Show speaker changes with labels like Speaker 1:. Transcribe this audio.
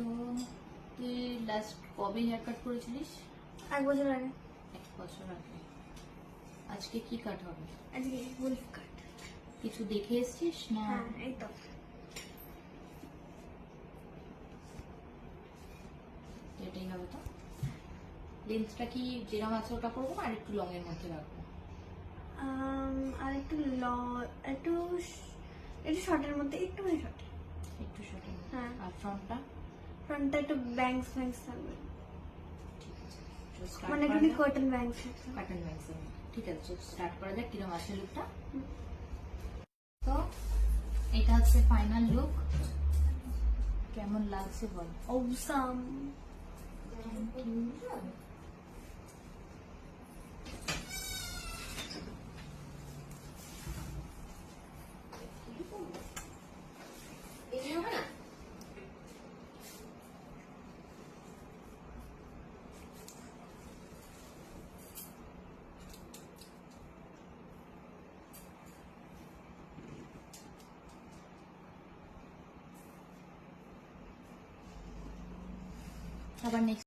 Speaker 1: তো তুই লাস্ট কবে হেয়ার কাট করেছিলিস?
Speaker 2: 1 বছর আগে।
Speaker 1: 1 বছর আগে। আজকে কি কাট হবে?
Speaker 2: আজকে উলফ কাট।
Speaker 1: কিছু দেখে এসেছিস না?
Speaker 2: হ্যাঁ, এই তো।
Speaker 1: এটাই হবে তো। লেন্থটা কি যেরকম আছে ওটা করবো আর একটু লং এর মধ্যে রাখবো?
Speaker 2: আর একটু একটু শর্টের মধ্যে, একটু শর্ট।
Speaker 1: একটু শর্টের মধ্যে।
Speaker 2: হ্যাঁ।
Speaker 1: আর ফ্রন্টটা?
Speaker 2: ফ্রন্টটা একটু ব্যাংকস থাকবে,
Speaker 1: ঠিক আছে, তো start
Speaker 2: মানে
Speaker 1: করা
Speaker 2: একটু
Speaker 1: যাক।
Speaker 2: কটন ব্যাংকস থাকবে।
Speaker 1: Cotton banks. ঠিক আছে, স্টার্ট করা যাক কিরকম আছে লুকটা। তো এটা হচ্ছে ফাইনাল লুক। কেমন লাগছে বল?
Speaker 2: অসাম।
Speaker 1: আবার নেক্সট